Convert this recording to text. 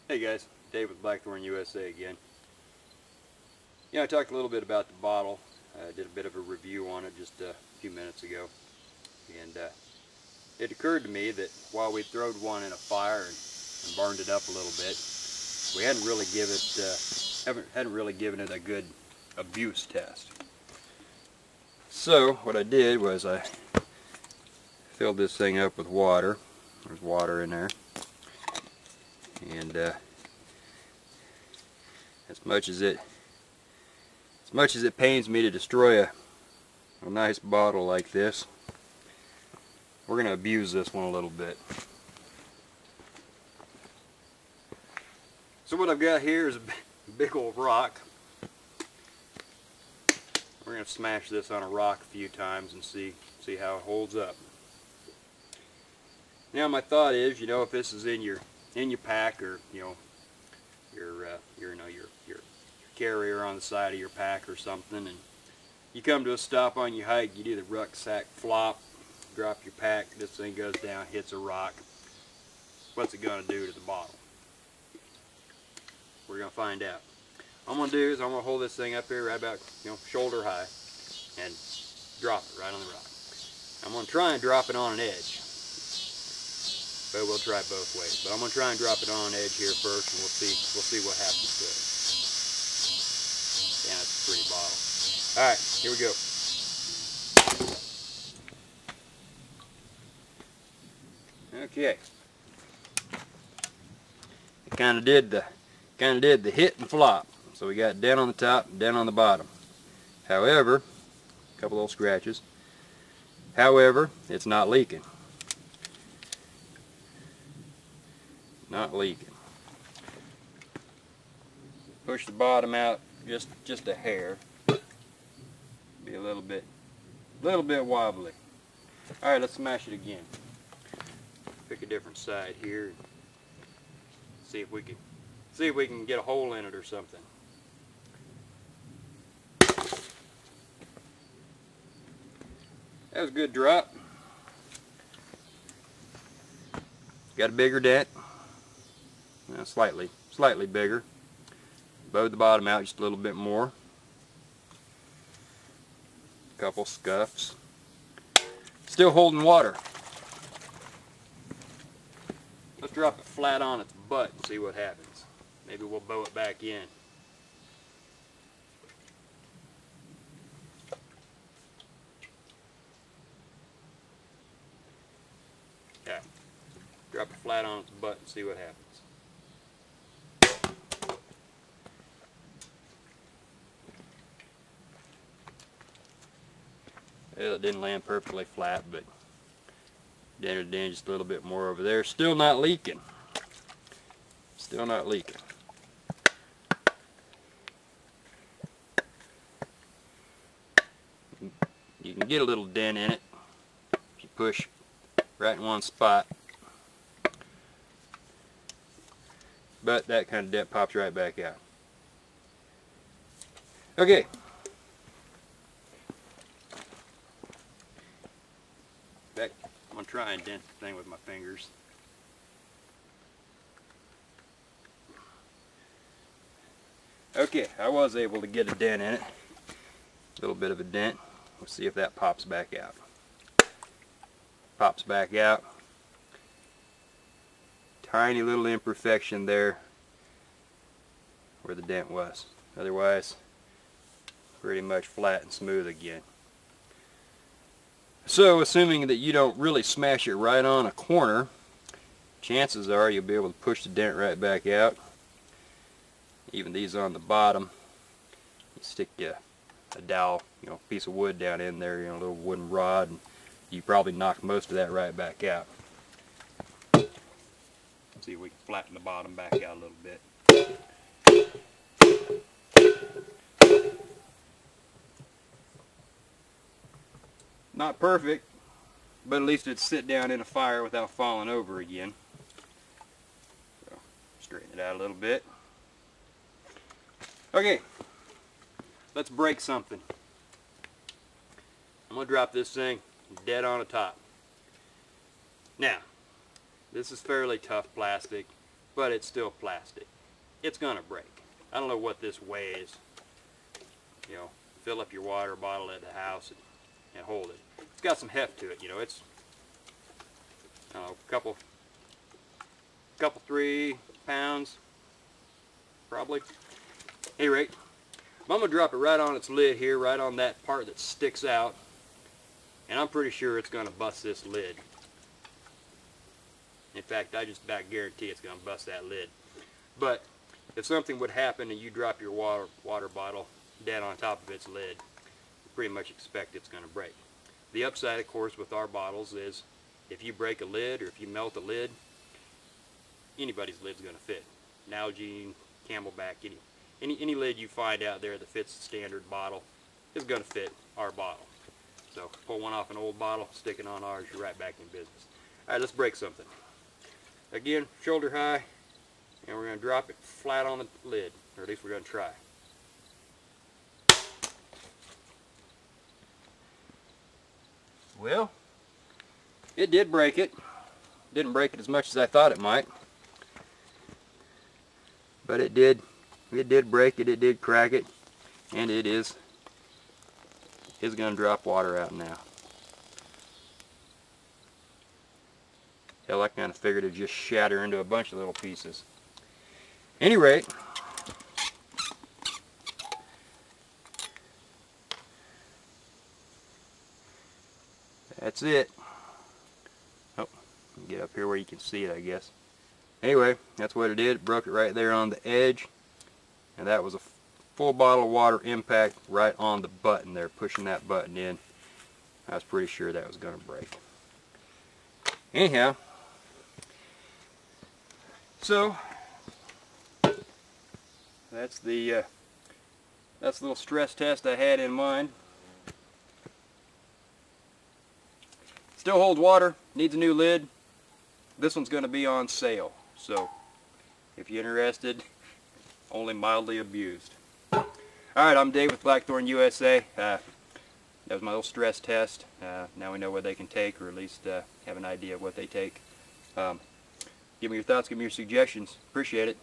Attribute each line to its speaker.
Speaker 1: Hey guys, Dave with Blackthorn USA again. I talked a little bit about the bottle. I did a bit of a review on it just a few minutes ago. And it occurred to me that while we throwed one in a fire and burned it up a little bit, we hadn't really given it a good abuse test. So what I did was I filled this thing up with water. There's water in there. And as much as it pains me to destroy a nice bottle like this, we're going to abuse this one a little bit. So what I've got here is a big old rock. We're going to smash this on a rock a few times and see how it holds up. Now my thought is, if this is in your pack, or your carrier on the side of your pack or something, and you come to a stop on your hike, you do the rucksack flop, drop your pack, this thing goes down, hits a rock. What's it going to do to the bottle? We're going to find out. What I'm going to do is I'm going to hold this thing up here right about shoulder high and drop it right on the rock. I'm going to try and drop it on an edge, but we'll try both ways. But I'm going to try and drop it on an edge here first, and we'll see what happens to it. Yeah, that's a pretty bottle. All right, here we go. Okay. It kind of did the hit and flop. So we got dent on the top and dent on the bottom. However, a couple little scratches. However, it's not leaking. Not leaking. Push the bottom out just a hair. Be a little bit wobbly. All right, let's smash it again. Pick a different side here. See if we can get a hole in it or something. That was a good drop. Got a bigger dent. Slightly bigger. Bowed the bottom out just a little bit more. Couple scuffs. Still holding water. Let's drop it flat on its butt and see what happens. Maybe we'll bow it back in. Yeah. Drop it flat on its butt and see what happens. Well, it didn't land perfectly flat, but dented in just a little bit more over there. Still not leaking. Still not leaking. You can get a little dent in it if you push right in one spot. But that kind of dent pops right back out. Okay. I'm going to try and dent the thing with my fingers. Okay, I was able to get a dent in it. A little bit of a dent. We'll see if that pops back out. Pops back out. Tiny little imperfection there where the dent was. Otherwise, pretty much flat and smooth again. So, assuming that you don't really smash it right on a corner, chances are you'll be able to push the dent right back out. Even these on the bottom, you stick a dowel, piece of wood down in there, a little wooden rod, and you probably knock most of that right back out. See if we can flatten the bottom back out a little bit. Not perfect, but at least it'd sit down in a fire without falling over again. So, straighten it out a little bit. Okay, let's break something. I'm going to drop this thing dead on the top. Now, this is fairly tough plastic. but it's still plastic. It's gonna break. I don't know what this weighs. You know, fill up your water bottle at the house and hold it. It's got some heft to it. You know, it's I don't know, couple 3 pounds probably. At any rate, I'm gonna drop it right on its lid here, right on that part that sticks out, and I'm pretty sure it's gonna bust this lid. In fact, I just about guarantee it's gonna bust that lid. But if something would happen and you drop your water bottle dead on top of its lid, you pretty much expect it's gonna break. The upside, of course, with our bottles is if you break a lid or if you melt a lid, anybody's lid's gonna fit. Nalgene, Camelback, any lid you find out there that fits the standard bottle is going to fit our bottle. So pull one off an old bottle, stick it on ours, you're right back in business. Alright, let's break something. Again, shoulder high, and we're going to drop it flat on the lid, or at least we're going to try. Well, it did break it. Didn't break it as much as I thought it might. But it did break it, it did crack it, and it is going to drop water out now. Hell, I kind of figured it'd just shatter into a bunch of little pieces. Any rate, that's it. Oh, get up here where you can see it, I guess. Anyway, that's what it did. It broke it right there on the edge, and that was a full bottle of water impact right on the button there, pushing that button in. I was pretty sure that was going to break. Anyhow, so that's the little stress test I had in mind. Still holds water, needs a new lid. This one's going to be on sale. So, if you're interested, only mildly abused. Alright, I'm Dave with Blackthorn USA. That was my little stress test. Now we know what they can take, or at least have an idea of what they take. Give me your thoughts, give me your suggestions. Appreciate it.